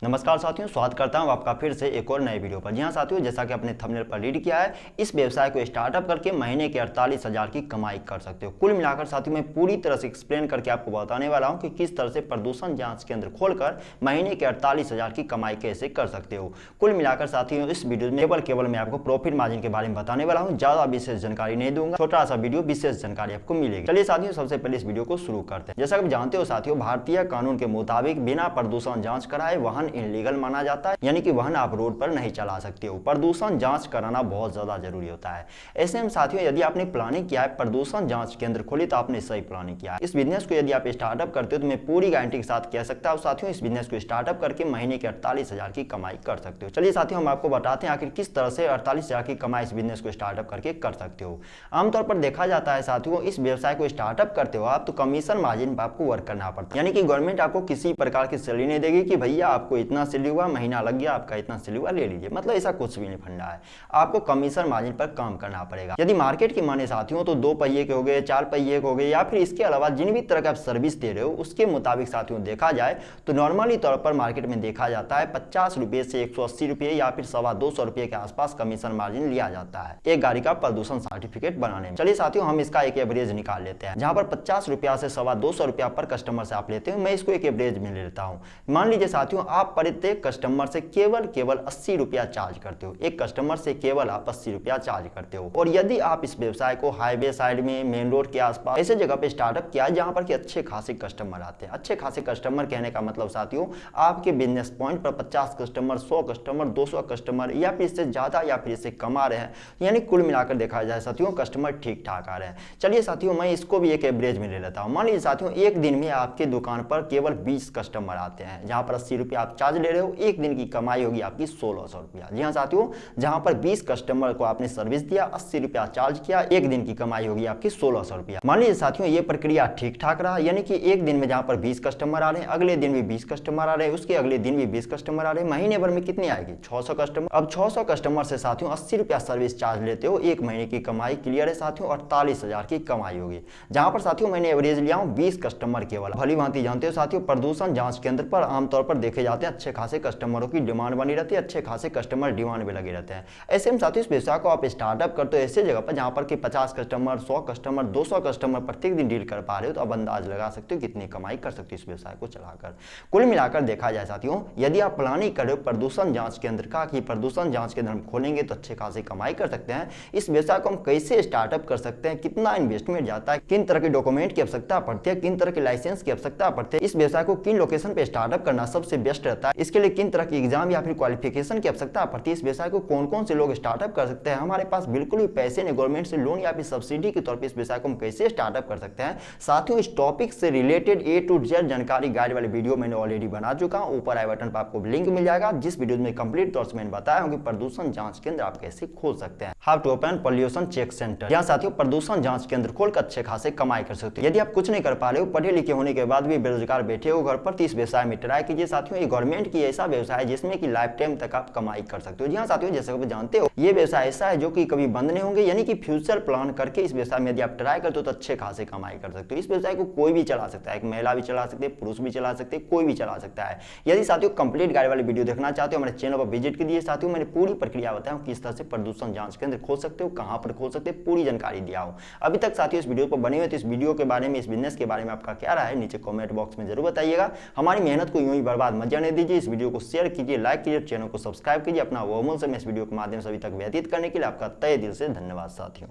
नमस्कार साथियों, स्वागत करता हूं आपका फिर से एक और नए वीडियो पर। जी हाँ साथियों, जैसा कि आपने थंबनेल पर रीड किया है, इस व्यवसाय को स्टार्टअप करके महीने के 48,000 की कमाई कर सकते हो। कुल मिलाकर साथियों मैं पूरी तरह से एक्सप्लेन करके आपको बताने वाला हूं कि किस तरह से प्रदूषण जांच केंद्र खोलकर महीने के 48,000 की कमाई कैसे कर सकते हो। कुल मिलाकर साथियों इस वीडियो में केवल मैं आपको प्रॉफिट मार्जिन के बारे में बताने वाला हूँ, ज्यादा विशेष जानकारी नहीं दूंगा। छोटा सा वीडियो विशेष जानकारी आपको मिलेगी। चलिए साथियों सबसे पहले इस वीडियो को शुरू करते हैं। जैसा कि आप जानते हो साथियों, भारतीय कानून के मुताबिक बिना प्रदूषण जांच कराए वाहन इनलीगल माना जाता है, यानी कि वाहन आप रोड पर नहीं चला सकते हो। प्रदूषण जांच कराना बहुत ज्यादा जरूरी होता है। ऐसे में साथियों यदि आपने प्लानिंग किया है प्रदूषण जांच केंद्र खोली तो आपने सही प्लानिंग किया है। इस बिजनेस को यदि आप स्टार्टअप करते हो तो मैं पूरी गारंटी के साथ कह सकता हूं साथियों इस बिजनेस को स्टार्टअप करके महीने के 48,000 की कमाई कर सकते हो। चलिए साथियों हम आपको बताते हैं आखिर किस तरह से 48,000 की कमाई इस बिजनेस को स्टार्टअप करके कर सकते हो। आमतौर पर देखा जाता है साथियों इस व्यवसाय को स्टार्टअप करते हो आप तो कमीशन मार्जिन पर आपको वर्क करना पड़ता है, यानी कि गवर्नमेंट आपको किसी प्रकार की सैलरी नहीं देगी कि भैया आपको इतना सैलरी हुआ, महीना लग गया आपका इतना सैलरी हुआ ले लीजिए, मतलब ऐसा कुछ भी नहीं फंडा है। आपको कमीशन मार्जिन पर काम करना पड़ेगा। यदि मार्केट की माने साथियों तो 2 पहिए के हो गए, 4 पहिए के हो गए, या फिर इसके अलावा जिन भी तरह का आप सर्विस दे रहे हो उसके मुताबिक साथियों देखा जाए तो नॉर्मली तौर पर मार्केट में देखा जाता है 50 रुपए से 180 रुपए या फिर 225 रुपए के आसपास कमीशन मार्जिन लिया जाता है एक गाड़ी का प्रदूषण सर्टिफिकेट बनाने में। चलिए साथियों हम इसका एक एवरेज निकाल लेते हैं, जहां पर 50 रुपया से 225 रुपया पर कस्टमर से आप लेते हो। मैं इसको एक एवरेज में ले लेता हूँ। मान लीजिए साथियों आप प्रत्येक कस्टमर से केवल 80 रुपया चार्ज करते हो। एक कस्टमर से केवल आप 80 रुपया चार्ज करते हो। और यदि आप इस व्यवसाय को हाईवे साइड में, मेन रोड के आसपास ऐसे जगह पे स्टार्टअप किया है जहां पर कि अच्छे खासे कस्टमर आते हैं। अच्छे खासे कस्टमर कहने का मतलब साथियों आपके बिजनेस पॉइंट पर 50 कस्टमर, 100 कस्टमर, 200 कस्टमर या फिर इससे ज्यादा या फिर इससे कम आ रहे हैं, यानी कुल मिलाकर देखा जाए साथियों कस्टमर ठीक ठाक आ रहे हैं। चलिए साथियों मैं इसको भी एक एवरेज में ले लेता हूं। मान लीजिए साथियों एक दिन में आपके दुकान पर केवल 20 कस्टमर आते हैं, जहां पर 80 रुपया आप चार्ज ले रहे हो। एक दिन की कमाई होगी आपकी 1600 रुपया। जी हाँ साथियों, जहां पर 20 कस्टमर को आपने सर्विस दिया, 80 रुपया चार्ज किया, एक दिन की कमाई होगी आपकी 1600 रुपया। मान लीजिए साथियों ये प्रक्रिया ठीक ठाक रहा, यानी कि एक दिन में जहां पर 20 कस्टमर आ रहे हैं, अगले दिन भी 20 कस्टमर आ रहे हैं, उसके अगले दिन भी 20 कस्टमर आ रहे हैं, महीने भर में कितनी आएगी 600 कस्टमर। अब 600 कस्टमर से साथियों 80 रुपया सर्विस चार्ज लेते हो, एक महीने की कमाई क्लियर है साथियों 48,000 की कमाई होगी। जहां पर साथियों मैंने एवरेज लिया हूं 20 कस्टमर केवल। भली भांति जानते हो साथियों प्रदूषण जांच केंद्र पर आमतौर पर देखे जाते हैं अच्छे खासे कस्टमरों की डिमांड बनी रहती है, अच्छे खासे कस्टमर डिमांड में लगे रहते हैं। ऐसे में साथियों इस व्यवसाय को आप स्टार्टअप करते हो ऐसे जगह पर जहां पर कि 50 कस्टमर, 100 कस्टमर, 200 कस्टमर प्रत्येक दिन डील कर पा रहे हो, तो अब अंदाज लगा सकते हो कितनी कमाई कर सकते हो इस व्यवसाय को चलाकर। कुल मिलाकर देखा जाए साथियों यदि आप प्लानिंग कर रहे हो प्रदूषण जांच केंद्र का कि प्रदूषण जांच केंद्र हम खोलेंगे तो अच्छे खासी कमाई कर सकते हैं, इस व्यवसाय को हम कैसे स्टार्टअप कर सकते हैं, कितना इन्वेस्टमेंट जाता है, किन तरह के डॉक्यूमेंट की आवश्यकता पड़ती है, किन तरह के लाइसेंस की आवश्यकता पड़ती है, इस व्यवसाय को किन लोकेशन पे स्टार्टअप करना सबसे बेस्ट रहता है, इसके लिए किन तरह की एग्जाम या फिर क्वालिफिकेशन की आवश्यकता पड़ती है, इस व्यवसाय को कौन कौन से लोग स्टार्टअप कर सकते हैं, हमारे पास बिल्कुल भी पैसे नहीं, गवर्नमेंट से लोन या फिर सब्सिडी के तौर पर इस व्यवसाय को हम कैसे स्टार्टअप कर सकते हैं। साथियों इस टॉपिक से रिलेटेड A to Z जानकारी गाइड वाली वीडियो मैंने ऑलरेडी बना चुका हूं, ऊपर आई बटन पर आपको लिंक मिल जाएगा, जिस वीडियो में कंप्लीट तौर से मैंने बताया हूं कि प्रदूषण जांच केंद्र आप कैसे खोल सकते हैं। How to open pollution check centre, यहाँ साथियों प्रदूषण जांच केंद्र खोलकर अच्छे खासे कमाई कर सकते हो। यदि आप कुछ नहीं कर पा रहे हो, पढ़े लिखे होने के बाद भी बेरोजगार बैठे हो घर पर, तो इस व्यवसाय में ट्राई कीजिए साथियों। ये गवर्नमेंट की ऐसा व्यवसाय है जिसमें कि लाइफ टाइम तक आप कमाई कर सकते हो। जी हाँ साथियों, जैसे आप जानते हो ये व्यवसाय ऐसा है जो कि कभी बंद नहीं होंगे, यानी कि फ्यूचर प्लान करके इस व्यवसाय में यदि आप ट्राई करते हो तो अच्छे खासे कमाई कर सकते हो। इस व्यवसाय को कोई भी चला सकता है, एक महिला भी चला सकते हैं, पुरुष भी चला सकते हैं, कोई भी चला सकता है। यदि साथियों कंप्लीट गाइड वाली वीडियो देखना चाहते हो हमारे चैनल पर विजिट कीजिए। साथियों मैंने पूरी प्रक्रिया बताया हूं किस तरह से प्रदूषण जांच केंद्र खोल सकते हो, कहां पर खोल सकते हो, पूरी जानकारी दिया हूं। अभी तक साथियों इस वीडियो पर बने हुए तो इस वीडियो के बारे में, इस बिजनेस के बारे में आपका क्या राय है नीचे कमेंट बॉक्स में जरूर बताइएगा। हमारी मेहनत को यूं ही बर्बाद मत जाने दीजिए। इस वीडियो को शेयर कीजिए, लाइक कीजिए, चैनल को सब्सक्राइब कीजिए। अपना बहुमूल्य समय इस वीडियो के माध्यम से अभी तक व्यतीत करने के लिए आपका तहे दिल से धन्यवाद साथियों।